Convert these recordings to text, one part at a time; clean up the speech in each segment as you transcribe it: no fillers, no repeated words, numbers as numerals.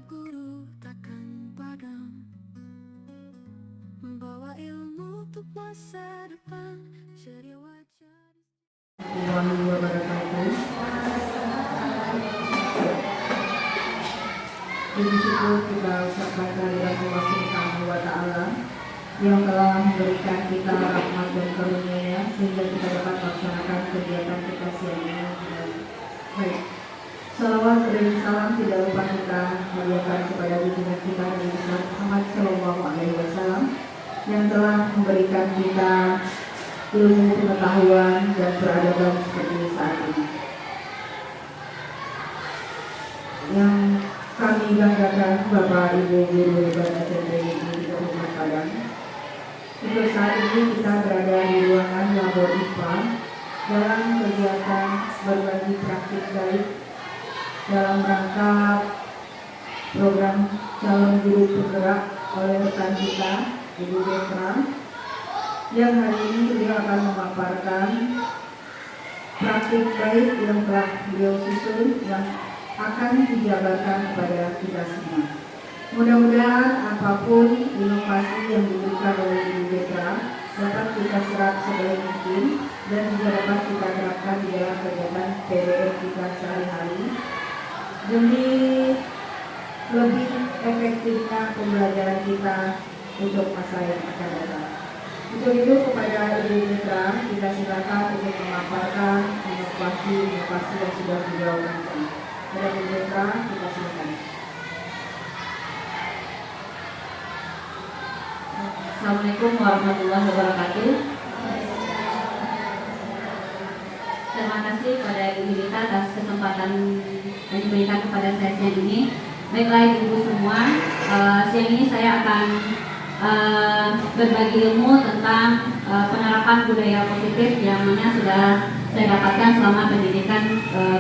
guru takkan padam, membawa ilmu untuk masa depan. Ceria wajah Warahmatullahi wabarakatuh. Puji syukur kita ucapkan kehadirat Allah Subhanahu wa Ta'ala yang telah memberikan kita rahmat dan karunia-Nya sehingga kita dapat melaksanakan kegiatan kita siang ini. Baik, salawat dan salam tidak lupa kita haturkan kepada junjungan kita Nabi besar Muhammad Shallallahu Alaihi Wasallam yang telah memberikan kita ilmu pengetahuan dan peradaban seperti saat ini. Yang kami banggakan Bapak Ibu Guru Hebat SMP di Kabupaten Padang. Untuk saat ini kita berada di ruangan labor IPA dalam kegiatan berbagi praktik baik dalam rangka program calon guru penggerak oleh rekan kita Ibu Detra, yang hari ini beliau akan memaparkan praktik baik yang telah beliau susun yang akan dijabarkan kepada kita semua. Mudah-mudahan apapun inovasi yang diberikan oleh Ibu Detra dapat kita serap sebaik mungkin dan juga dapat kita terapkan di dalam kegiatan PDR kita sehari-hari demi lebih efektifnya pembelajaran kita untuk masa yang akan datang. Untuk itu kepada Ibu Detra kita silakan untuk memaparkan inovasi yang sudah beliau lakukan. Kepada Ibu Detra kita silakan. Assalamualaikum warahmatullahi wabarakatuh. Terima kasih kepada Ibu Dita atas kesempatan yang diberikan kepada saya siang ini. Baiklah Ibu semua, siang ini saya akan berbagi ilmu tentang penerapan budaya positif yang mana sudah saya dapatkan selama pendidikan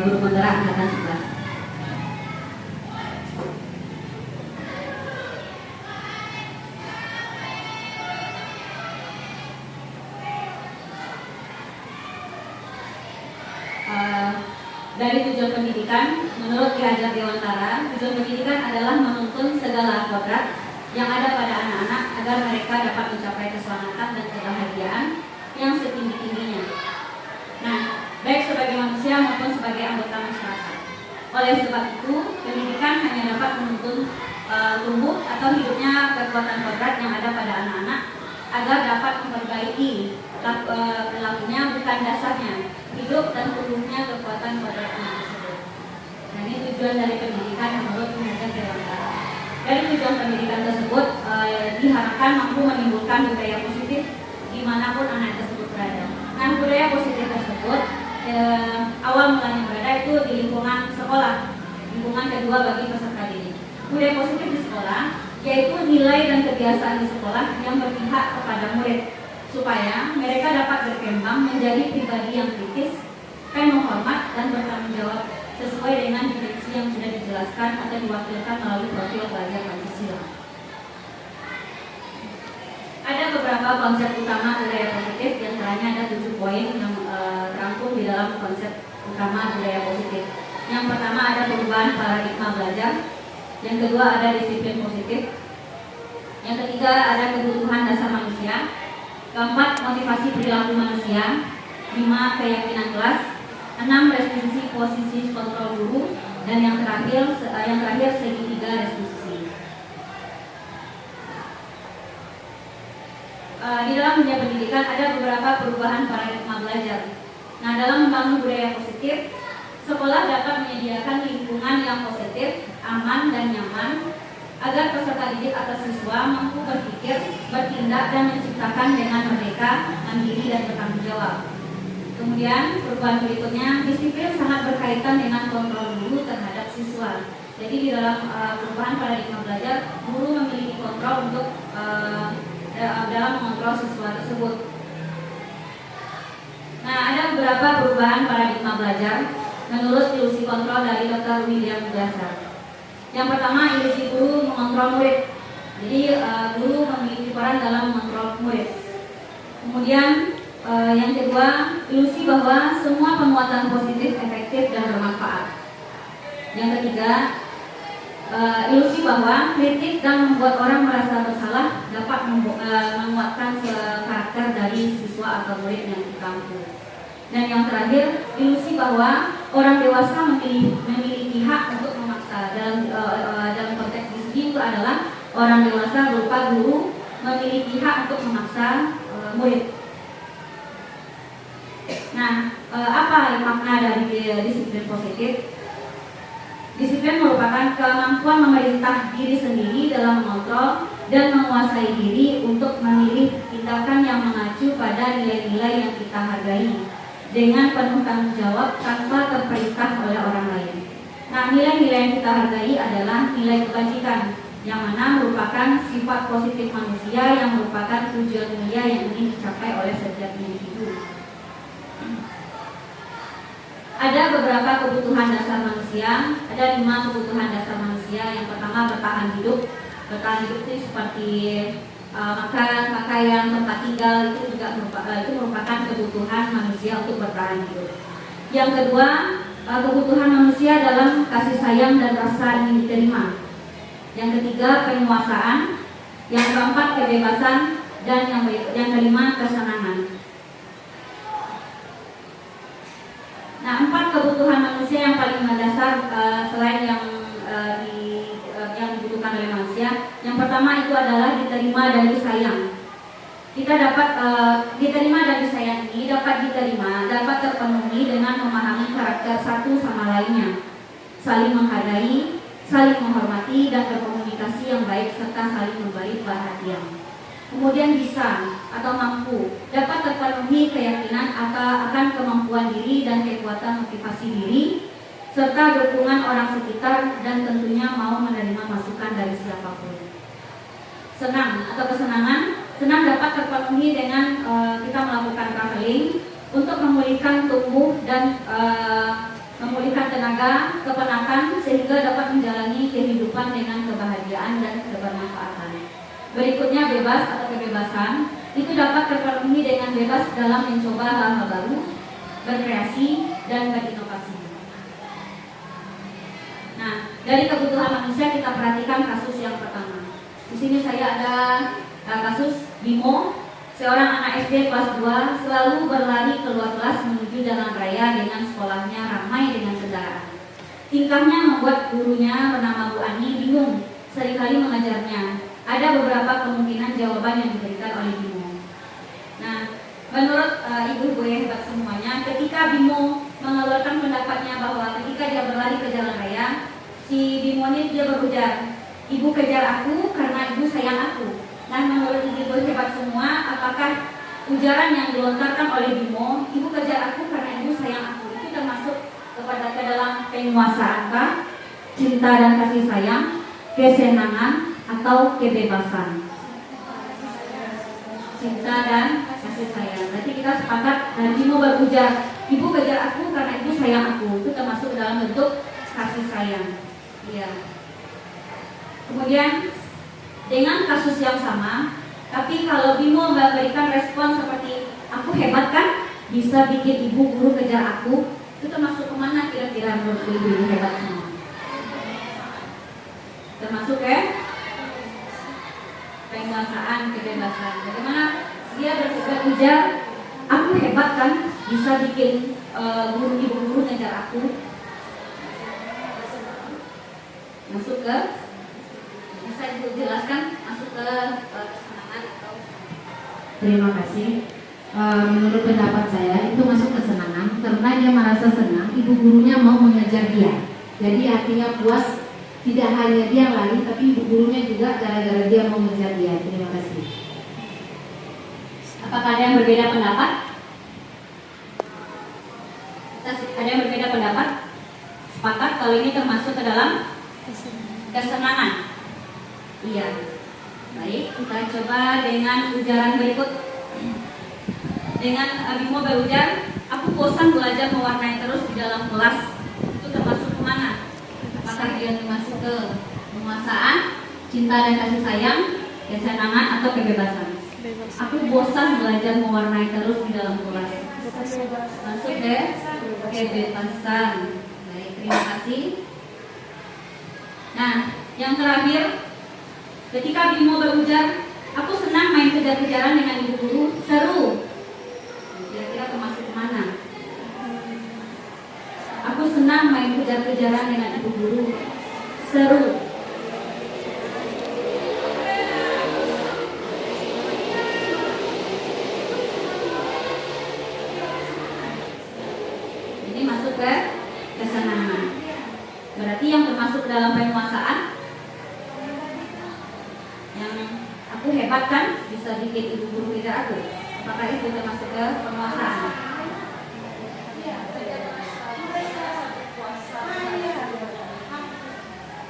guru penggerak angkatan 11. Dari tujuan pendidikan, menurut Ki Hajar Dewantara, tujuan pendidikan adalah menuntun segala kodrat yang ada pada anak-anak agar mereka dapat mencapai keselamatan dan kebahagiaan yang setinggi-tingginya. Nah, baik sebagai manusia maupun sebagai anggota masyarakat. Oleh sebab itu, pendidikan hanya dapat menuntun tumbuh atau hidupnya kekuatan kodrat yang ada pada anak-anak agar dapat memperbaiki perilakunya bukan dasarnya, hidup dan tumbuhnya kekuatan kodrat anak tersebut. Nah, ini tujuan dari pendidikan menurut Ki Hajar Dewantara. Dari tujuan pendidikan tersebut diharapkan mampu menimbulkan budaya positif dimanapun anak tersebut berada. Nah, budaya positif tersebut awal mulanya berada itu di lingkungan sekolah, lingkungan kedua bagi peserta didik. Budaya positif di sekolah yaitu nilai dan kebiasaan di sekolah yang berpihak kepada murid supaya mereka dapat berkembang menjadi pribadi yang kritis, penuh hormat dan bertanggung jawab sesuai dengan definisi yang sudah dijelaskan atau diwakilkan melalui profil pelajar Pancasila. Ada beberapa konsep utama budaya positif, di antaranya ada 7 poin yang terangkum di dalam konsep utama budaya positif. Yang pertama ada perubahan paradigma belajar, yang kedua ada disiplin positif, yang ketiga ada kebutuhan dasar manusia, keempat motivasi perilaku manusia, 5 keyakinan kelas, 6 restitusi posisi kontrol guru, dan yang terakhir segitiga restitusi. Di dalam dunia pendidikan ada beberapa perubahan paradigma belajar. Nah, dalam membangun budaya positif, sekolah dapat menyediakan lingkungan yang positif, aman dan nyaman agar peserta didik atau siswa mampu berpikir, bertindak dan menciptakan dengan merdeka, mandiri dan bertanggung jawab. Kemudian perubahan berikutnya, disiplin sangat berkaitan dengan kontrol guru terhadap siswa. Jadi di dalam perubahan paradigma belajar, guru memiliki kontrol untuk dalam mengontrol siswa tersebut. Nah, ada beberapa perubahan paradigma belajar menurut ilusi kontrol dari Dr. William Glasser. Yang pertama, ilusi guru mengontrol murid. Jadi guru memiliki peran dalam mengontrol murid. Kemudian yang kedua, ilusi bahwa semua penguatan positif efektif dan bermanfaat. Yang ketiga, ilusi bahwa kritik dan membuat orang merasa bersalah dapat menguatkan karakter dari siswa atau murid yang dikampu. Dan yang terakhir, ilusi bahwa orang dewasa memiliki hak untuk memaksa. Dalam konteks di sini itu adalah orang dewasa berupa guru memiliki hak untuk memaksa murid. Nah, apa makna dari disiplin positif? Disiplin merupakan kemampuan memerintah diri sendiri dalam mengontrol dan menguasai diri untuk memilih tindakan yang mengacu pada nilai-nilai yang kita hargai dengan penuh tanggung jawab tanpa terperintah oleh orang lain. Nah, nilai-nilai yang kita hargai adalah nilai kebajikan, yang mana merupakan sifat positif manusia yang merupakan tujuan mulia yang ingin dicapai oleh setiap individu. Ada beberapa kebutuhan dasar manusia, ada 5 kebutuhan dasar manusia. Yang pertama, bertahan hidup. Bertahan hidup itu seperti makan, pakaian, tempat tinggal, itu juga merupakan kebutuhan manusia untuk bertahan hidup. Yang kedua, kebutuhan manusia dalam kasih sayang dan rasa ingin diterima. Yang ketiga, penguasaan. Yang keempat, kebebasan. Dan yang kelima, kesenangan. Nah, 4 kebutuhan manusia yang paling mendasar selain yang dibutuhkan oleh manusia. Yang pertama itu adalah diterima dan disayang. Kita dapat diterima dan disayang ini dapat terpenuhi dengan memahami karakter satu sama lainnya, saling menghargai, saling menghormati, dan berkomunikasi yang baik serta saling memberi perhatian. Kemudian bisa atau mampu dapat terpenuhi keyakinan akan kemampuan diri dan kekuatan motivasi diri serta dukungan orang sekitar dan tentunya mau menerima masukan dari siapapun. Senang atau kesenangan. Senang dapat terpenuhi dengan kita melakukan traveling untuk memulihkan tubuh dan memulihkan tenaga, kepenatan sehingga dapat menjalani kehidupan dengan kebahagiaan dan kebermanfaatan. Berikutnya, bebas atau kebebasan. Itu dapat terpenuhi dengan bebas dalam mencoba hal-hal baru, berkreasi, dan berinovasi. Nah, dari kebutuhan manusia kita perhatikan kasus yang pertama. Di sini saya ada kasus Bimo, seorang anak SD kelas 2 selalu berlari keluar kelas menuju jalan raya dengan sekolahnya ramai dengan kendaraan. Tingkahnya membuat gurunya bernama Bu Ani bingung, seringkali mengajarnya. Ada beberapa kemungkinan jawaban yang diberikan oleh Bimo. Nah, menurut ibu-ibu yang hebat semuanya, ketika Bimo mengeluarkan pendapatnya bahwa ketika dia berlari ke jalan raya, si Bimo ini dia berujar, "Ibu kejar aku karena ibu sayang aku." Nah, menurut ibu-ibu hebat semua, apakah ujaran yang dilontarkan oleh Bimo, "Ibu kejar aku karena ibu sayang aku," itu termasuk ke dalam penguasaan, cinta dan kasih sayang, kesenangan, atau kebebasan? Cinta dan kasih sayang. Berarti kita sepakat dan Bimo berujar, "Ibu kejar aku karena ibu sayang aku," itu termasuk dalam bentuk kasih sayang. Iya. Kemudian dengan kasus yang sama, tapi kalau Bimo memberikan respon seperti, "Aku hebat kan, bisa bikin ibu guru kejar aku," itu termasuk kemana kira-kira menurut ibu hebat semua? Termasuk penguasaan, kebebasan. Bagaimana dia berujar, "Aku hebat kan, bisa bikin ibu guru ngejar aku." Masuk ke, bisa ibu jelaskan, masuk ke kesenangan atau? Terima kasih. Menurut pendapat saya itu masuk kesenangan karena dia merasa senang ibu gurunya mau mengejar dia. Jadi artinya puas. Tidak hanya dia lari, tapi ibu gurunya juga gara-gara dia mau mengejar dia. Terima kasih. Apakah ada yang berbeda pendapat? Ada yang berbeda pendapat? Sepakat kalau ini termasuk ke dalam kesenangan. Iya. Baik, kita coba dengan ujaran berikut. Dengan Bimo berujar, "Aku bosan belajar mewarnai terus di dalam kelas." Itu termasuk kemana? Apakah dia masuk ke penguasaan, cinta dan kasih sayang, kesenangan, atau kebebasan? Aku bosan belajar mewarnai terus di dalam kelas. Masuk ke kebebasan. Baik, terima kasih. Nah, yang terakhir, ketika Bimo berujar, aku senang main kejar-kejaran dengan ibu guru, seru. Kira-kira termasuk mana? Aku senang main kejar-kejaran dengan ibu guru, seru. Ini masuk ke kesenangan. Berarti yang termasuk dalam penguasaan, yang aku hebat kan, bisa bikin ibu guru kejar aku. Apakah itu termasuk ke penguasaan?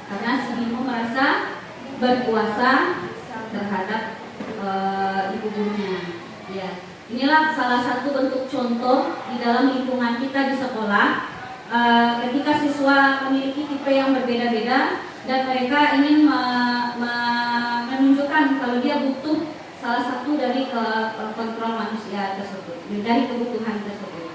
Karena si Bimo merasa berkuasa terhadap ibu gurunya. Ya, inilah salah satu bentuk contoh di dalam lingkungan kita di sekolah. Ketika siswa memiliki tipe yang berbeda-beda dan mereka ingin menunjukkan kalau dia butuh salah satu dari kontrol manusia tersebut, dari kebutuhan tersebut.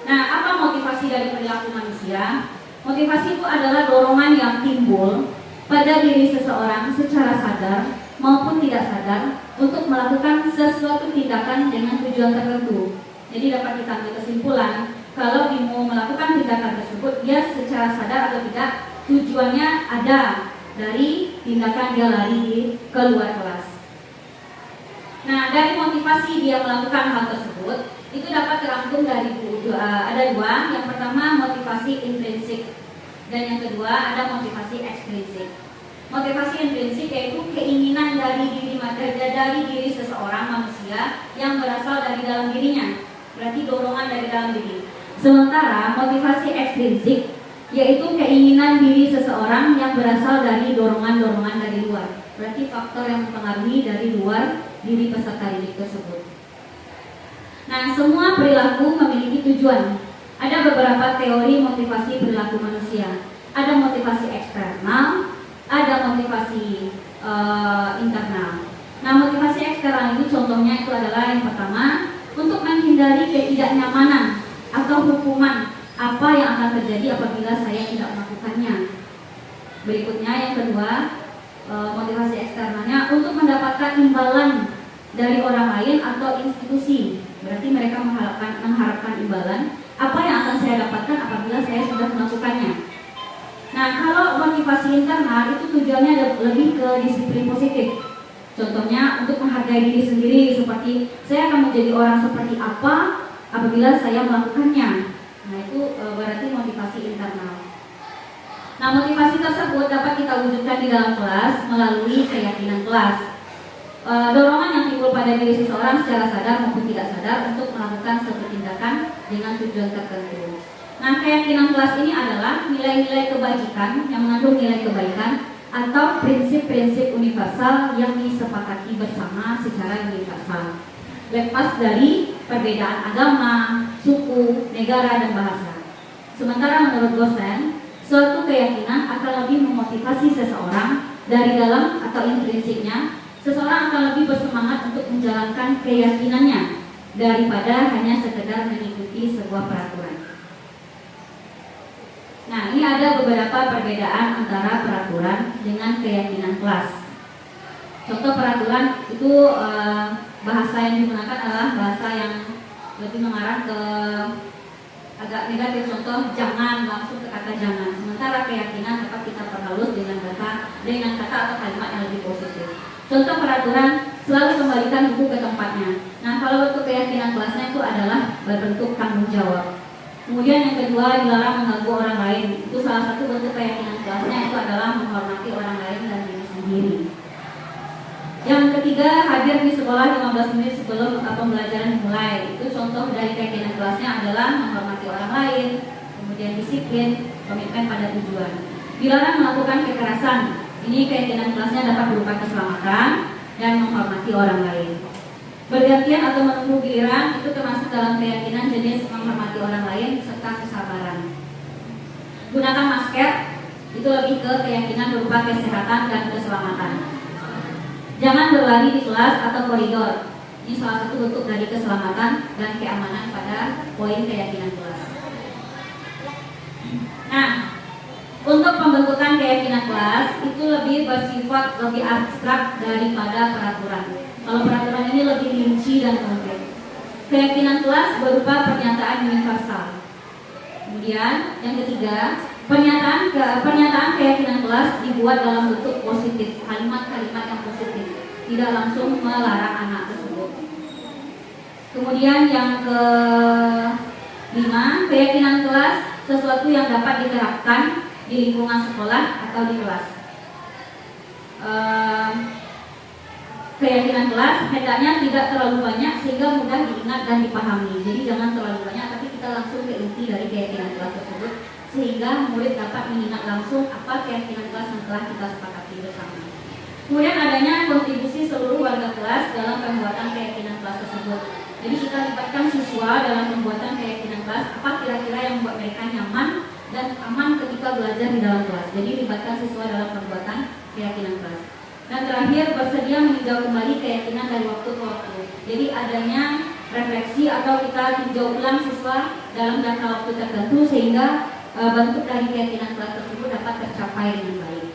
Nah, apa motivasi dari perilaku manusia? Motivasi itu adalah dorongan yang timbul pada diri seseorang secara sadar maupun tidak sadar untuk melakukan sesuatu tindakan dengan tujuan tertentu. Jadi dapat kita ambil kesimpulan, kalau Bimo melakukan tindakan tersebut, dia secara sadar atau tidak tujuannya ada dari tindakan dia lari keluar kelas. Nah, dari motivasi dia melakukan hal tersebut, itu dapat terangkum dari ada dua. Yang pertama motivasi intrinsik dan yang kedua ada motivasi ekstrinsik. Motivasi intrinsik yaitu keinginan dari diri seseorang manusia yang berasal dari dalam dirinya, berarti dorongan dari dalam diri. Sementara motivasi ekstrinsik yaitu keinginan diri seseorang yang berasal dari dorongan-dorongan dari luar, berarti faktor yang mempengaruhi dari luar diri peserta didik tersebut. Nah, semua perilaku memiliki tujuan. Ada beberapa teori motivasi perilaku manusia. Ada motivasi eksternal, ada motivasi internal. Nah, motivasi eksternal itu contohnya itu adalah yang pertama, untuk menghindari ketidaknyamanan atau hukuman apa yang akan terjadi apabila saya tidak melakukannya. Berikutnya yang kedua, motivasi eksternalnya untuk mendapatkan imbalan dari orang lain atau institusi. Berarti mereka mengharapkan imbalan apa yang akan saya dapatkan apabila saya sudah melakukannya. Nah, kalau motivasi internal itu tujuannya lebih ke disiplin positif. Contohnya untuk menghargai diri sendiri, seperti saya akan menjadi orang seperti apa apabila saya melakukannya. Nah, itu berarti motivasi internal. Nah, motivasi tersebut dapat kita wujudkan di dalam kelas melalui keyakinan kelas. Dorongan yang timbul pada diri seseorang secara sadar maupun tidak sadar untuk melakukan suatu tindakan dengan tujuan tertentu. Nah, keyakinan kelas ini adalah nilai-nilai kebajikan yang mengandung nilai kebaikan atau prinsip-prinsip universal yang disepakati bersama secara universal, lepas dari perbedaan agama, suku, negara, dan bahasa. Sementara menurut dosen, suatu keyakinan akan lebih memotivasi seseorang dari dalam atau intrinsiknya. Seseorang akan lebih bersemangat untuk menjalankan keyakinannya daripada hanya sekedar mengikuti sebuah peraturan. Nah, ini ada beberapa perbedaan antara peraturan dengan keyakinan kelas. Contoh peraturan itu bahasa yang digunakan adalah bahasa yang lebih mengarah ke agak negatif. Contoh jangan, langsung ke kata jangan. Sementara keyakinan dapat kita perhalus dengan kata atau kalimat yang lebih positif. Contoh peraturan, selalu kembalikan buku ke tempatnya. Nah, kalau bentuk keyakinan kelasnya itu adalah berbentuk tanggung jawab. Kemudian yang kedua, dilarang mengganggu orang lain. Itu salah satu bentuk keyakinan kelasnya, itu adalah menghormati orang lain dan diri sendiri. Yang ketiga, hadir di sekolah 15 menit sebelum pembelajaran dimulai. Itu contoh dari keyakinan kelasnya adalah menghormati orang lain, kemudian disiplin, komitmen pada tujuan. Dilarang melakukan kekerasan. Ini keyakinan kelasnya dapat berupa keselamatan dan menghormati orang lain. Bergantian atau menunggu giliran itu termasuk dalam keyakinan jenis menghormati orang lain serta kesabaran. Gunakan masker itu lebih ke keyakinan berupa kesehatan dan keselamatan. Jangan berlari di kelas atau koridor. Ini salah satu bentuk dari keselamatan dan keamanan pada poin keyakinan kelas. Nah, Untuk pembentukan keyakinan kelas itu lebih bersifat lebih abstrak daripada peraturan. Kalau peraturan ini lebih rinci dan konkret. Keyakinan kelas berupa pernyataan universal. Kemudian yang ketiga, pernyataan keyakinan kelas dibuat dalam bentuk positif, kalimat-kalimat yang positif, tidak langsung melarang anak tersebut. Kemudian yang kelima, keyakinan kelas sesuatu yang dapat diterapkan di lingkungan sekolah atau di kelas. Keyakinan kelas hendaknya tidak terlalu banyak sehingga mudah diingat dan dipahami. Jadi jangan terlalu banyak, tapi kita langsung ke inti dari keyakinan kelas tersebut sehingga murid dapat mengingat langsung apa keyakinan kelas yang telah kita sepakati bersama. Kemudian adanya kontribusi seluruh warga kelas dalam pembuatan keyakinan kelas tersebut. Jadi kita libatkan siswa dalam pembuatan keyakinan kelas, apa kira-kira yang membuat mereka nyaman dan aman ketika belajar di dalam kelas. Jadi libatkan siswa dalam pembuatan keyakinan kelas. Dan terakhir, bersedia meninjau kembali keyakinan dari waktu ke waktu. Jadi adanya refleksi atau kita tinjau ulang siswa dalam jangka waktu tertentu sehingga bentuk dari keyakinan kelas tersebut dapat tercapai dengan baik.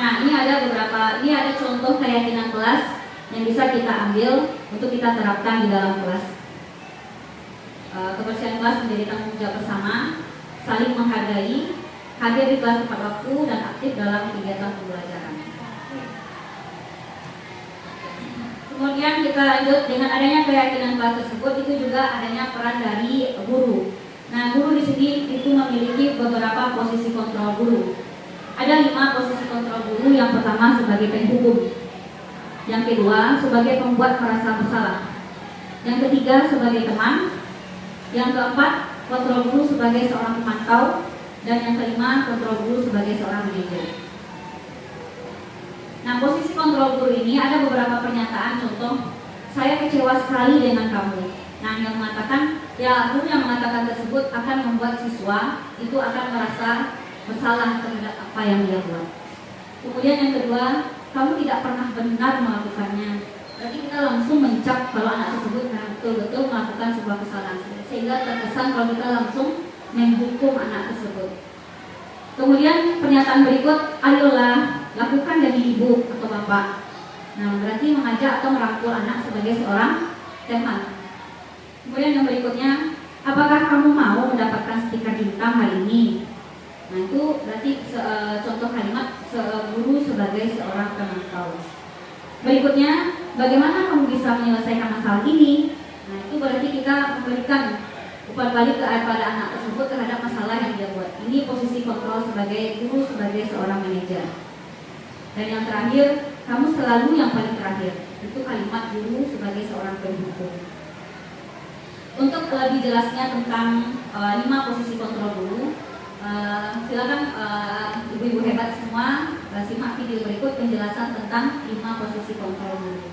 Nah, ini ada contoh keyakinan kelas yang bisa kita ambil untuk kita terapkan di dalam kelas. Kebersihan kelas menjadi tanggung jawab bersama, saling menghargai, hadir di kelas tepat waktu, dan aktif dalam kegiatan pembelajaran. Kemudian kita lanjut dengan adanya keyakinan kelas tersebut, itu juga adanya peran dari guru. Nah, guru di sini itu memiliki beberapa posisi kontrol guru. Ada 5 posisi kontrol guru. Yang pertama sebagai penghukum, yang kedua sebagai pembuat merasa bersalah, yang ketiga sebagai teman, yang keempat kontrol guru sebagai seorang pemantau, dan yang kelima kontrol guru sebagai seorang manajer. Nah, posisi kontrol guru ini ada beberapa pernyataan, contoh, saya kecewa sekali dengan kamu. Nah, yang mengatakan, guru yang mengatakan tersebut akan membuat siswa itu akan merasa bersalah terhadap apa yang dia buat. Kemudian yang kedua, kamu tidak pernah benar melakukannya. Berarti kita langsung mencap kalau anak tersebut betul-betul melakukan sebuah kesalahan, sehingga terkesan kalau kita langsung menghukum anak tersebut. Kemudian pernyataan berikut, ayolah lakukan demi ibu atau bapak. Nah, berarti mengajak atau merangkul anak sebagai seorang teman. Kemudian yang berikutnya, apakah kamu mau mendapatkan stiker bintang hari ini? Nah, itu berarti contoh kalimat guru sebagai seorang pemantau. Berikutnya, bagaimana kamu bisa menyelesaikan masalah ini? Nah, itu berarti kita memberikan umpan balik kepada anak tersebut terhadap masalah yang dia buat. Ini posisi kontrol sebagai guru, sebagai seorang manajer. Dan yang terakhir, kamu selalu yang paling terakhir. Itu kalimat guru sebagai seorang penghukum. Untuk lebih jelasnya tentang 5 posisi kontrol guru, silakan ibu-ibu hebat semua simak video berikut penjelasan tentang 5 posisi kontrol guru.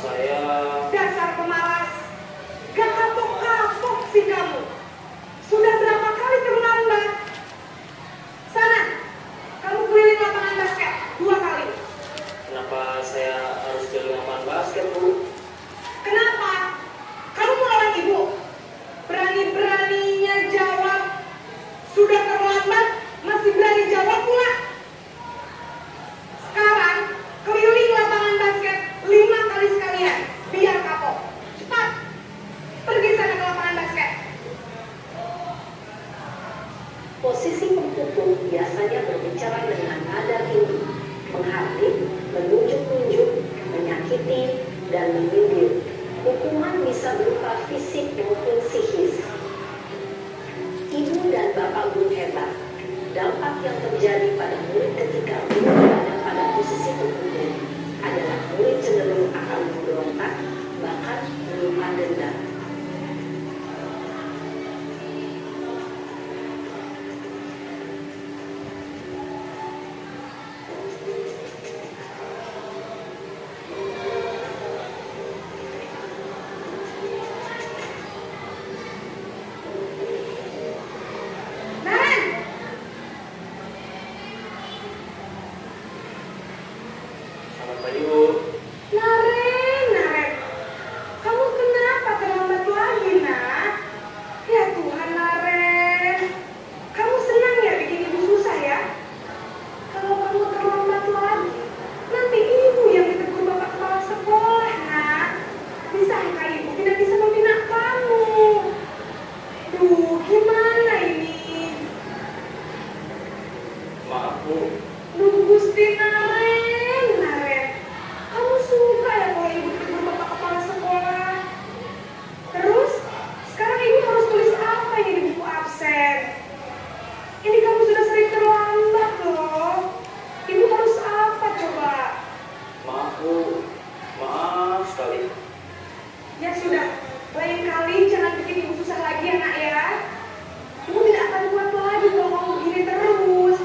saya... Dasar pemalas. Gak kapok-kapok sih kamu. Sudah berapa kali terlambat? Sana, kamu keliling lapangan basket 2 kali. Kenapa saya harus keliling lapangan basket, Bu? Kenapa? Kamu melawan ibu. Berani-beraninya jawab. Sudah terlambat, masih berani jawab pula. Sekarang, keliling lapangan basket 5 kali sekalian. Biar kapok. Cepat. Pergi sana ke lapangan basket. Posisi pemukul biasanya berbicara dengan nada tinggi, menghardik, menunjuk-nunjuk, menyakiti, dan menyindir. Hukuman bisa berupa fisik maupun psikis. Ibu dan bapak guru hebat. Dampak yang terjadi pada murid ketika guru berada pada posisi pemukul adalah murid cenderung akan memberontak, bahkan menyimpan dendam. Selamat pagi, Bu. Naren, kamu kenapa terlambat lagi, nak? Ya Tuhan, Naren, kamu senang ya bikin ibu susah ya? Kalau kamu terlambat lagi, nanti ibu yang ditegur bapak kepala sekolah, nak. Bisakah ibu tidak bisa membina kamu? Duh, gimana ini? Maaf, Bu. Duh, Gusti Naren, kamu suka ya kalau ibu ditegur bapak kepala sekolah? Terus, sekarang ibu harus tulis apa ini di buku absen? Ini kamu sudah sering terlambat loh. Ibu harus apa coba? Maaf, Bu. Maaf sekali. Ya sudah, lain kali jangan bikin ibu susah lagi ya, nak ya. Ibu tidak akan kuat lagi kalau kamu begini terus.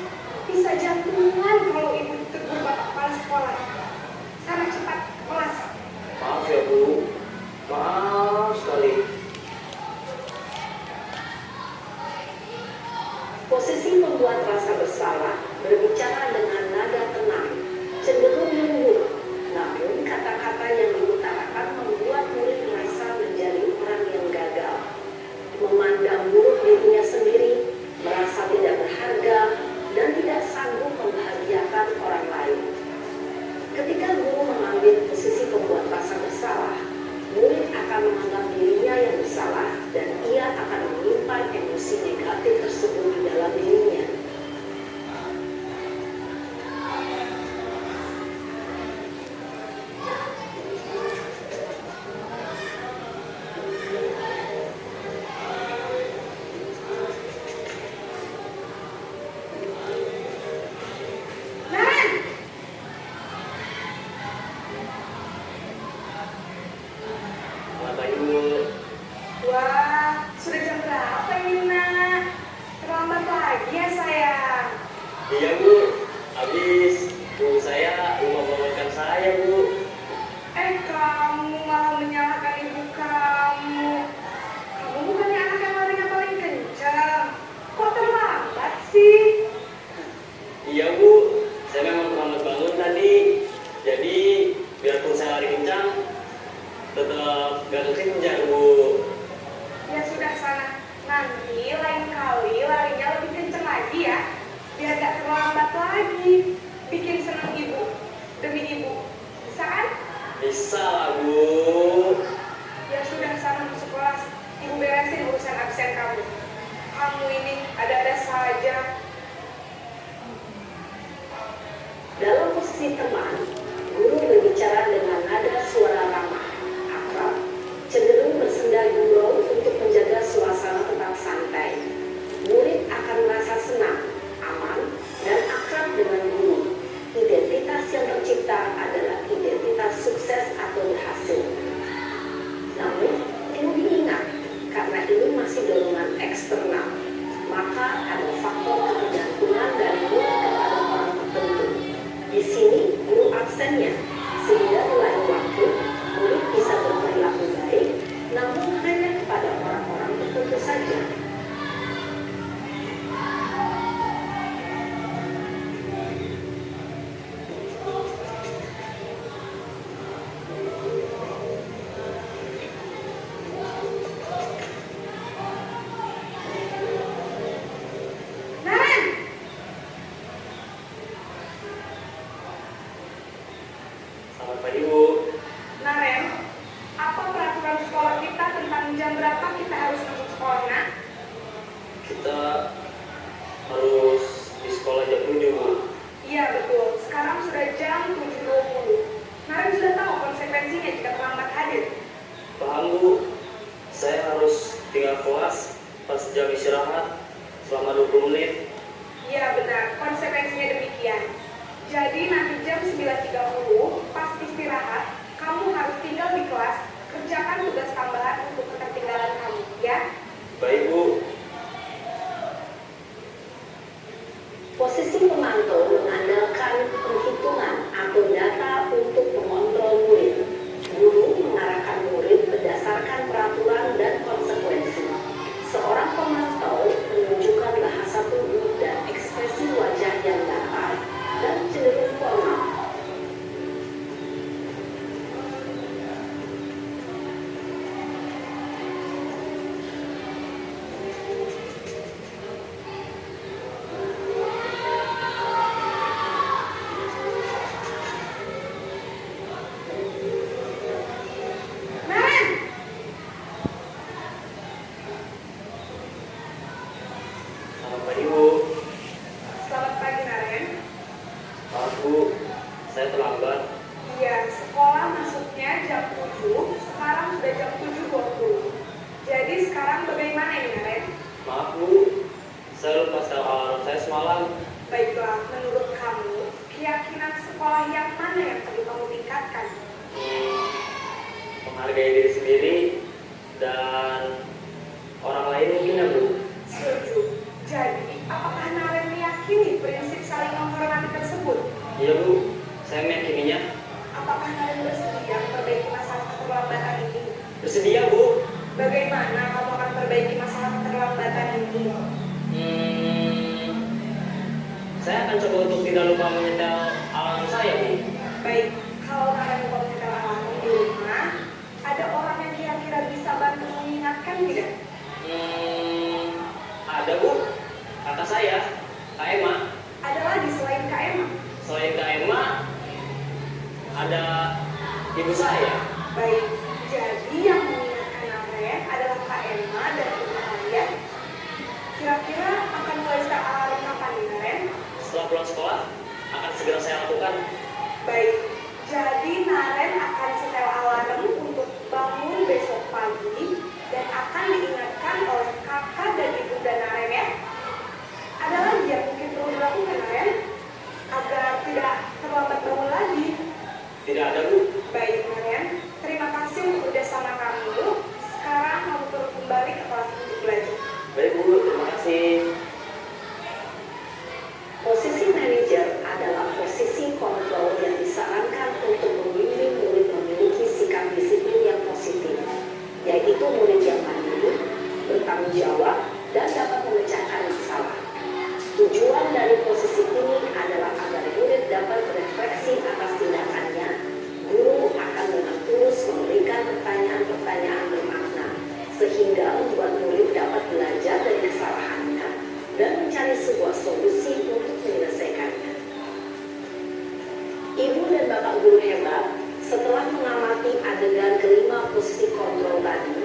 Bisa jantungan kalau ibu ditegur bapak kepala sekolah. Sana cepat ke kelas. Maaf ya, Bu. Maaf sekali. Posisi pembuat rasa bersalah berbicara dengan nada tenang, cenderung lembut, namun kata-kata yang diutarakan membuat murid merasa menjadi orang yang gagal, memandang buruk dirinya sendiri, merasa tidak berharga, dan tidak sanggup membahagiakan orang lain. Ketika guru mengambil posisi pembuat rasa bersalah, murid akan menganggap dirinya yang bersalah dan ia akan menyimpan emosi negatif tersebut di dalam dirinya. Naren! Selamat pagi, Bu. Wah, sudah jam berapa ini, nak? Terlambat lagi ya, sayang. Iya, Bu. Habis Bu saya lupa membawakan saya, Bu. Kamu malah menyalahkan ibu kamu. Kamu bukannya anak yang larinya paling kencang. Kok terlambat sih? Iya, Bu. Saya memang terlambat bangun tadi. Jadi, biarpun saya lari kencang, tetap gak kekejar, Bu. Ya sudah sana. Nanti lain kali larinya lebih kencang lagi ya. Biar gak terlambat lagi. Bikin senang ibu. Demi ibu. Bisa kan? Bisa lah, Bu. Ya sudah sana masuk kelas. Ibu beresin urusan absen kamu. Kamu ini ada-ada saja. Dalam posisi teman, guru berbicara dengan nada suara ramah, akrab, cenderung bersenda gurau untuk menjaga suasana tetap santai. Murid akan merasa senang, aman, dan akrab dengan guru. Identitas yang tercipta adalah identitas sukses atau berhasil. Namun, perlu diingat, karena ini masih dorongan eksternal, maka ada faktor ketergantungan dari murid kepada orang tertentu. Di sini, guru absennya, sehingga di lain waktu, guru menghargai diri sendiri dan orang lain mungkin ya Bu. Setuju. Jadi, apakah Naren meyakini prinsip saling menghormati tersebut? Iya Bu, saya meyakininya. Apakah Naren bersedia memperbaiki masalah keterlambatan ini? Bersedia Bu. Bagaimana kamu akan perbaiki masalah keterlambatan ini? Saya akan coba untuk tidak lupa menyetel alarm saya Bu. Baik, kalau Naren lupa menyetel alarm di rumah, ada orang yang kira-kira bisa bantu mengingatkan tidak? Ada Bu, kakak saya, Kak Emma. Ada lagi selain Kak Emma? Selain Kak Emma, ada ibu saya. Baik, jadi yang mengingatkan Naren adalah Kak Emma dan ibu kalian. Kira-kira akan mulai start alarm kapan nih Naren? Setelah pulang sekolah, akan segera saya lakukan. Baik, jadi Naren akan setel alarm untuk bangun besok pagi dan akan diingatkan oleh kakak dan ibunda Naren ya. Ada lagi yang mungkin perlu dilakukan Naren agar tidak terlambat bangun lagi? Tidak ada Bu. Baik Naren, terima kasih untuk kerjasama kamu. Sekarang kamu perlu kembali ke kelas untuk belajar. Baik Bu, terima kasih. Posisi manajer adalah posisi kontrol yang disarankan untuk membimbing murid memiliki sikap disiplin yang positif, yaitu murid yang mandiri, bertanggung jawab, dan dapat memecahkan masalah. Tujuan dari posisi ini adalah agar murid dapat berefleksi atas tindakannya. Guru akan dengan tulus memberikan pertanyaan-pertanyaan bermakna, sehingga membuat murid dapat belajar dari kesalahannya dan mencari sebuah solusi untuk menyelesaikannya. Ibu dan Bapak guru hebat, setelah mengamati adegan kelima posisi kontrol tadi,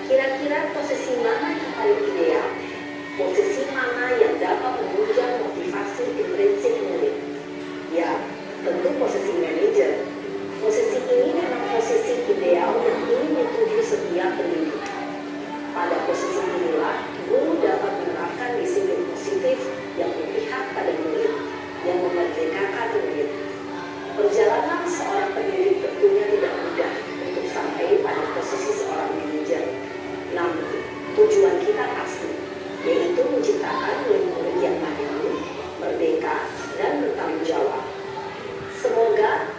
kira-kira posisi mana yang paling ideal? Posisi mana yang dapat menunjang motivasi intrinsik murid? Ya, tentu posisi manajer. Posisi ini memang posisi ideal dan ingin dituju setiap pendidik. Pada posisi inilah, guru dapat menerapkan disiplin positif yang berpihak pada murid, yang memerdekakan murid. Perjalanan seorang pendidik tentunya tidak mudah untuk sampai pada posisi seorang manajer. Namun, tujuan kita pasti, yaitu menciptakan murid-murid yang mandiri, merdeka, dan bertanggung jawab. Semoga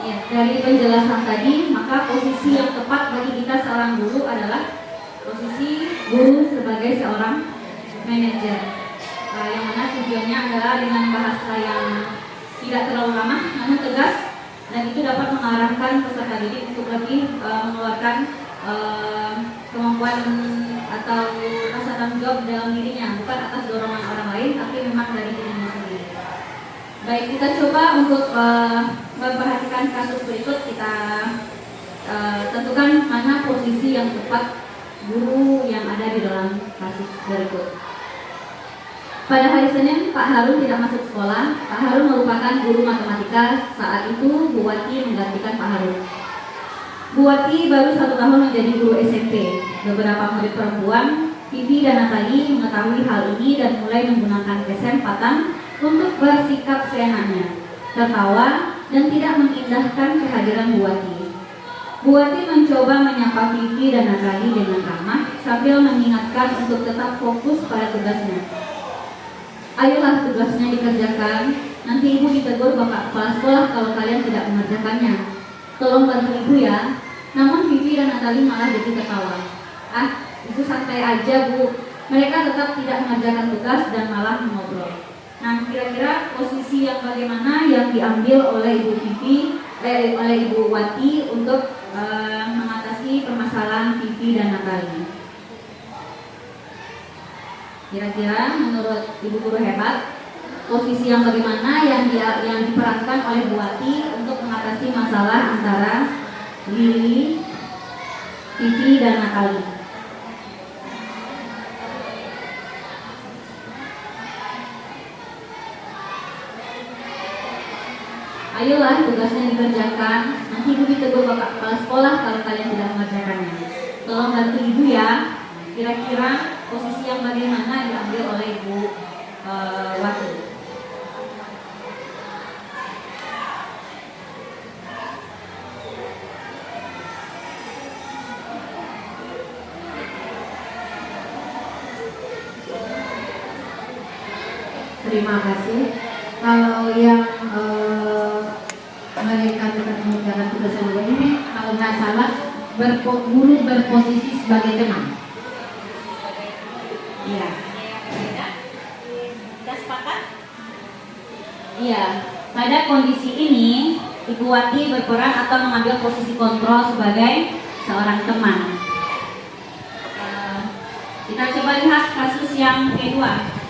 Ya, dari penjelasan tadi, maka posisi yang tepat bagi kita seorang guru adalah posisi guru sebagai seorang manajer. Yang mana tujuannya adalah dengan bahasa yang tidak terlalu lama, namun tegas, dan itu dapat mengarahkan peserta didik untuk lebih mengeluarkan kemampuan atau rasa tanggung jawab dalam dirinya, bukan atas dorongan orang lain, tapi memang dari dirinya sendiri. Baik, kita coba untuk memperhatikan kasus berikut. Kita tentukan mana posisi yang tepat guru yang ada di dalam kasus berikut. Pada hari Senin, Pak Harun tidak masuk sekolah. Pak Harun merupakan guru matematika. Saat itu, Bu Wati menggantikan Pak Harun. Bu Wati baru 1 tahun menjadi guru SMP. Beberapa murid perempuan, Vivi dan Natali, mengetahui hal ini dan mulai menggunakan kesempatan untuk bersikap seenaknya, tertawa, dan tidak mengindahkan kehadiran Bu Wati. Bu Wati mencoba menyapa Vivi dan Natali dengan ramah sambil mengingatkan untuk tetap fokus pada tugasnya. Ayolah, tugasnya dikerjakan, nanti ibu ditegur Bapak Kepala Sekolah kalau kalian tidak mengerjakannya. Tolong bantu ibu ya. Namun Vivi dan Natali malah jadi ketawa. Ah, itu santai aja Bu. Mereka tetap tidak mengerjakan tugas dan malah mengobrol. Nah, kira-kira posisi yang bagaimana yang diambil oleh Ibu Vivi, oleh Ibu Wati untuk mengatasi permasalahan Vivi dan Natali? Kira-kira menurut Ibu Guru Hebat, posisi yang bagaimana yang diperankan oleh Bu Wati untuk mengatasi masalah antara Lili, Vivi, dan Natali? Ayolah, tugasnya dikerjakan, nanti ibu ditegur Bapak Kepala Sekolah kalau kalian tidak mengerjakannya. Tolong bantu ibu ya. Kira-kira posisi yang bagaimana diambil oleh Ibu Wati? terima kasih. Kalau yang mereka tetap mengerjakan tugas yang ini, kalau nggak salah guru berposisi sebagai teman. Iya. Kita sepakat? Iya. Pada kondisi ini, Ibu Wati berperan atau mengambil posisi kontrol sebagai seorang teman. Kita coba lihat kasus yang kedua.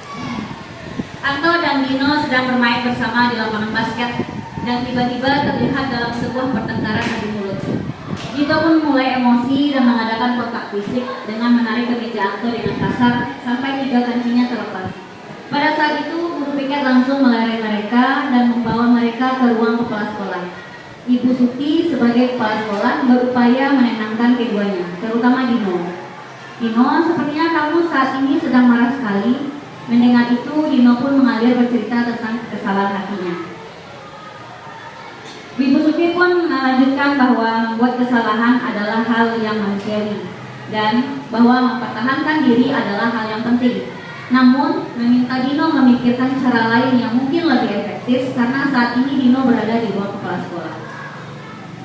Anto dan Dino sedang bermain bersama di lapangan basket dan tiba-tiba terlihat dalam sebuah pertengkaran adu mulut. Dino pun mulai emosi dan mengadakan kontak fisik dengan menarik kemeja Anto dengan kasar sampai 3 kancingnya terlepas. Pada saat itu, guru piket langsung melerai mereka dan membawa mereka ke ruang kepala sekolah. Ibu Suti sebagai kepala sekolah berupaya menenangkan keduanya, terutama Dino. Dino, sepertinya kamu saat ini sedang marah sekali. Mendengar itu, Dino pun mengalir bercerita tentang kesalahan hatinya. Ibu Suti pun melanjutkan bahwa membuat kesalahan adalah hal yang manusiawi dan bahwa mempertahankan diri adalah hal yang penting. Namun, meminta Dino memikirkan cara lain yang mungkin lebih efektif karena saat ini Dino berada di ruang kepala sekolah.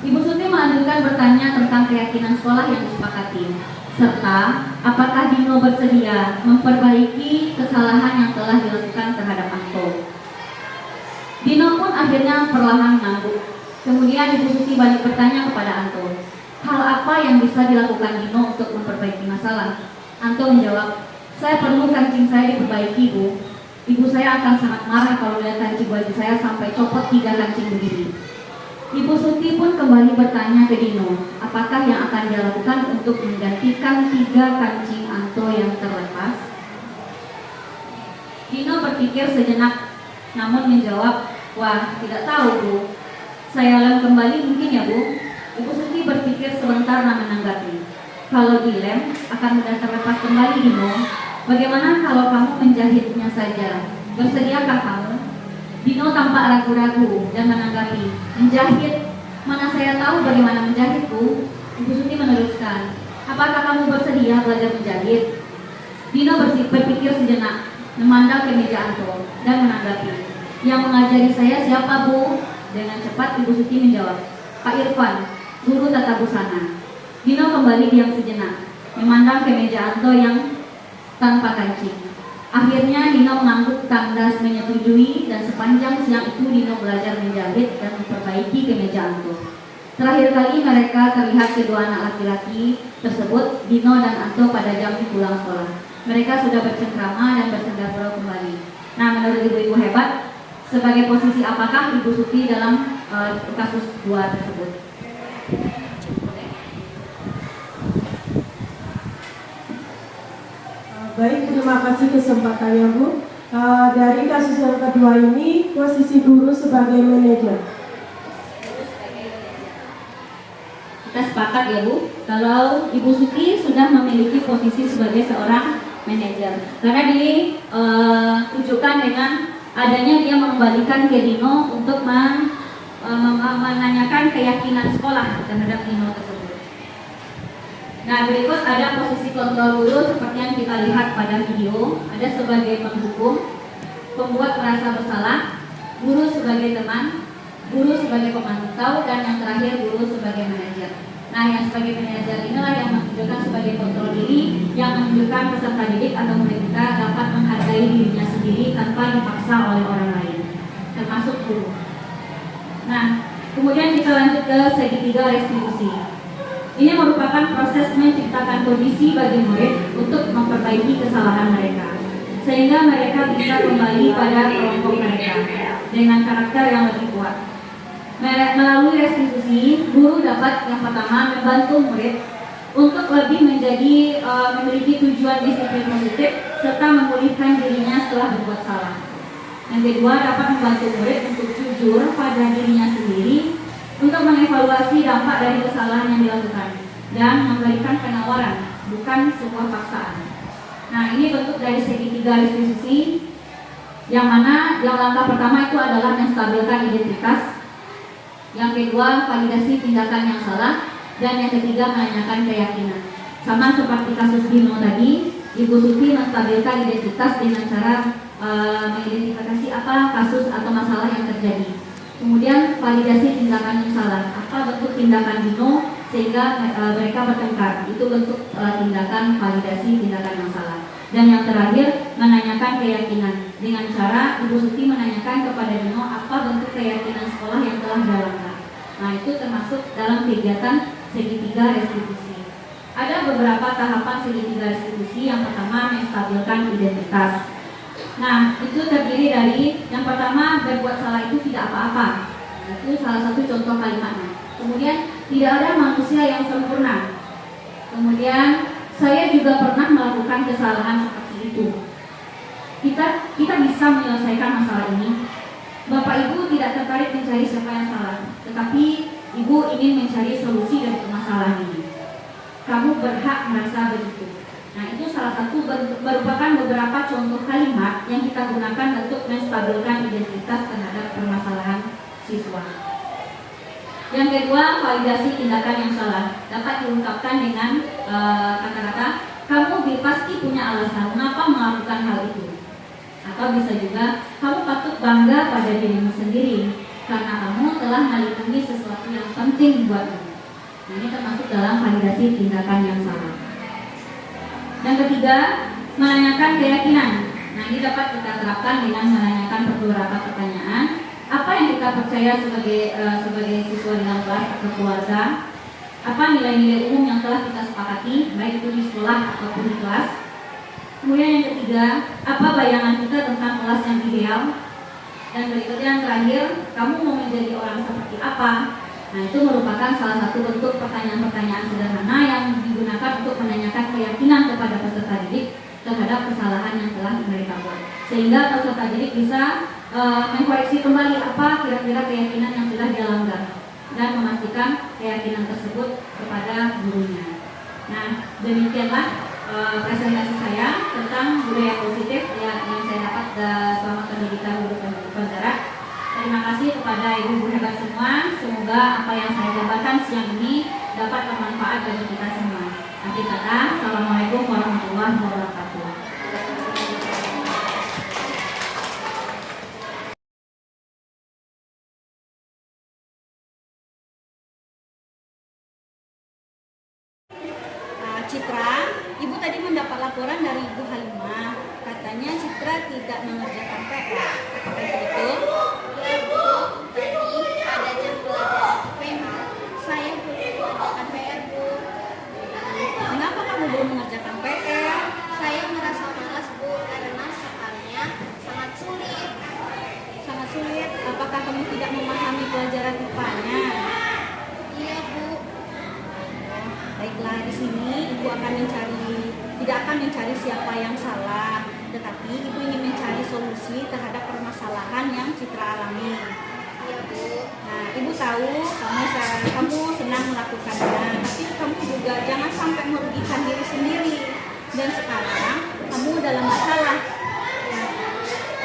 Ibu Suti melanjutkan bertanya tentang keyakinan sekolah yang disepakati, serta apakah Dino bersedia memperbaiki kesalahan yang telah dilakukan terhadap Anto. Dino pun akhirnya perlahan mengangguk. Kemudian Ibu Suti balik bertanya kepada Anto, hal apa yang bisa dilakukan Dino untuk memperbaiki masalah? Anto menjawab, saya perlu kancing saya diperbaiki, Bu. Ibu saya akan sangat marah kalau lihat kancing baju saya sampai copot 3 kancing begini. Ibu Suti pun kembali bertanya ke Dino, apakah yang akan dia lakukan untuk menggantikan 3 kancing Anto yang terlepas? Dino berpikir sejenak, namun menjawab, wah, tidak tahu, Bu. Saya lem kembali mungkin ya, Bu. Ibu Suti berpikir sebentar dan menanggapi, kalau dilem akan mudah terlepas kembali, Dino. Bagaimana kalau kamu menjahitnya saja? Bersediakah kamu? Dino tampak ragu-ragu dan menanggapi, menjahit? Mana saya tahu bagaimana menjahit, Bu? Ibu Suti meneruskan, apakah kamu bersedia belajar menjahit? Dino berpikir sejenak, memandang ke meja Anto dan menanggapi, yang mengajari saya siapa, Bu? Dengan cepat Ibu Suti menjawab, Pak Irfan, guru tata busana. Dino kembali diam sejenak, memandang ke meja Anto yang tanpa kancing. Akhirnya Dino mengangguk tandas menyetujui dan sepanjang siang itu Dino belajar menjahit dan memperbaiki kemeja Anto. Terakhir kali mereka terlihat kedua anak laki-laki tersebut, Dino dan Anto, pada jam pulang sekolah. Mereka sudah bercengkrama dan bersenda gurau kembali. Nah, menurut ibu-ibu hebat, sebagai posisi apakah Ibu Suti dalam kasus 2 tersebut? Baik, terima kasih kesempatannya, Bu. Dari kasus yang kedua ini, posisi guru sebagai manajer. Kita sepakat ya, Bu, kalau Ibu Suti sudah memiliki posisi sebagai seorang manajer, karena ditujukan dengan adanya dia mengembalikan ke Dino untuk menanyakan keyakinan sekolah terhadap Dino tersebut. Nah, berikut ada posisi kontrol guru seperti yang kita lihat pada video. Ada sebagai penghukum, pembuat merasa bersalah, guru sebagai teman, guru sebagai pemantau, dan yang terakhir guru sebagai manajer. Nah, yang sebagai manajer inilah yang menunjukkan sebagai kontrol diri, yang menunjukkan peserta didik atau murid kita dapat menghargai dirinya sendiri tanpa dipaksa oleh orang lain, termasuk guru. Nah, kemudian kita lanjut ke segitiga restitusi. Ini merupakan proses menciptakan kondisi bagi murid untuk memperbaiki kesalahan mereka, sehingga mereka bisa kembali pada kelompok mereka dengan karakter yang lebih kuat. Melalui restitusi, guru dapat yang pertama membantu murid untuk lebih memiliki tujuan disiplin positif serta memulihkan dirinya setelah berbuat salah. Yang kedua, dapat membantu murid untuk jujur pada dirinya sendiri, untuk mengevaluasi dampak dari kesalahan yang dilakukan dan memberikan penawaran, bukan sebuah paksaan. Nah, ini bentuk dari segitiga restitusi, yang mana yang langkah pertama itu adalah menstabilkan identitas, yang kedua validasi tindakan yang salah, dan yang ketiga menanyakan keyakinan. Sama seperti kasus Dino tadi, Ibu Suti menstabilkan identitas dengan cara mengidentifikasi apa kasus atau masalah yang terjadi. Kemudian validasi tindakan yang salah, apa bentuk tindakan Dino sehingga mereka bertengkar, itu bentuk tindakan validasi tindakan yang salah. Dan yang terakhir, menanyakan keyakinan dengan cara Ibu Suti menanyakan kepada Dino apa bentuk keyakinan sekolah yang telah dilanggar. Nah, itu termasuk dalam kegiatan segitiga restitusi. Ada beberapa tahapan segitiga restitusi. Yang pertama, menstabilkan identitas. Nah, itu terdiri dari yang pertama, berbuat salah itu tidak apa-apa. Itu salah satu contoh kalimatnya. Kemudian, tidak ada manusia yang sempurna. Kemudian, saya juga pernah melakukan kesalahan seperti itu. Kita bisa menyelesaikan masalah ini. Bapak Ibu tidak tertarik mencari siapa yang salah, tetapi Ibu ingin mencari solusi dari permasalahan ini. Kamu berhak merasa begitu. Nah, itu salah satu merupakan beberapa contoh kalimat yang kita gunakan untuk menstabilkan identitas terhadap permasalahan siswa. Yang kedua, validasi tindakan yang salah dapat diungkapkan dengan kata-kata, kamu pasti punya alasan mengapa melakukan hal itu. Atau bisa juga, kamu patut bangga pada dirimu sendiri karena kamu telah melindungi sesuatu yang penting buatmu. Nah, ini termasuk dalam validasi tindakan yang salah. Yang ketiga, menanyakan keyakinan. Nah, ini dapat kita terapkan dengan menanyakan beberapa pertanyaan. Apa yang kita percaya sebagai siswa dalam kelas atau keluarga? Apa nilai-nilai umum yang telah kita sepakati, baik itu di sekolah ataupun di kelas? Kemudian yang ketiga, apa bayangan kita tentang kelas yang ideal? Dan berikutnya yang terakhir, kamu mau menjadi orang seperti apa? Nah, itu merupakan salah satu bentuk pertanyaan-pertanyaan sederhana yang digunakan untuk menanyakan keyakinan kepada peserta didik terhadap kesalahan yang telah mereka buat. Sehingga peserta didik bisa mengkoreksi kembali apa kira-kira keyakinan yang sudah dia langgar dan memastikan keyakinan tersebut kepada gurunya. Nah, demikianlah presentasi saya tentang budaya positif yang saya dapat selama pendidikan guru penggerak. Terima kasih kepada ibu-ibu hebat semua. Semoga apa yang saya jabarkan siang ini dapat bermanfaat bagi kita semua. Akhir kata, Assalamualaikum warahmatullahi wabarakatuh. Citra, Ibu tadi mendapat laporan dari Ibu Halimah. Katanya Citra tidak mengerjakan PR. Apakah itu betul? Ya Bu, tadi ada jam pelajaran PR. Saya belum mengerjakan PR Bu. Mengapa kamu belum mengerjakan PR? Saya merasa malas Bu, karena soalnya sangat sulit. Sangat sulit. Apakah kamu tidak memahami pelajaran IPA-nya? Iya Bu. Baiklah, di sini Ibu tidak akan mencari siapa yang salah, tetapi Ibu ingin mencari solusi terhadap permasalahan yang Citra alami. Iya Bu. Nah, Ibu tahu kamu senang melakukannya, tapi kamu juga jangan sampai merugikan diri sendiri. Dan sekarang kamu dalam masalah.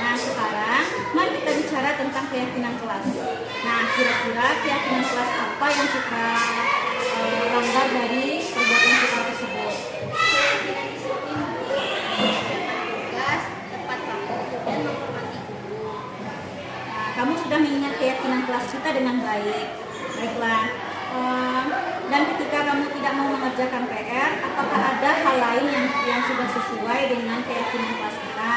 Nah, sekarang mari kita bicara tentang keyakinan kelas. Nah, kira-kira keyakinan kelas apa yang Citra langgar dari perbuatan Citra tersebut? Keyakinan disiplin Bu, mengerjakan tugas tepat waktu dan menghormati guru. Nah, kamu sudah mengingat keyakinan kelas kita dengan baik. Baiklah. Dan ketika kamu tidak mau mengerjakan PR, apakah ada hal lain yang sudah sesuai dengan keyakinan kelas kita?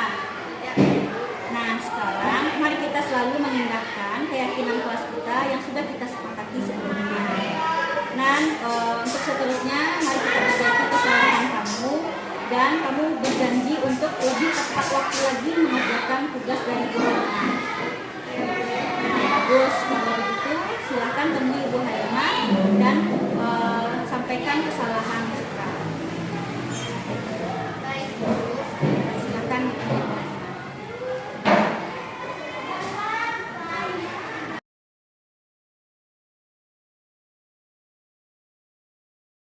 Nah, sekarang mari kita selalu mengindahkan keyakinan kelas kita yang sudah kita sepakati sebelumnya. Dan untuk seterusnya, mari kita perbaiki kesalahan kamu dan kamu berjanji untuk lebih tepat waktu lagi mengerjakan tugas dari Ibu Halimah. Nah, bagus. Kalau begitu, silakan temui Ibu Halimah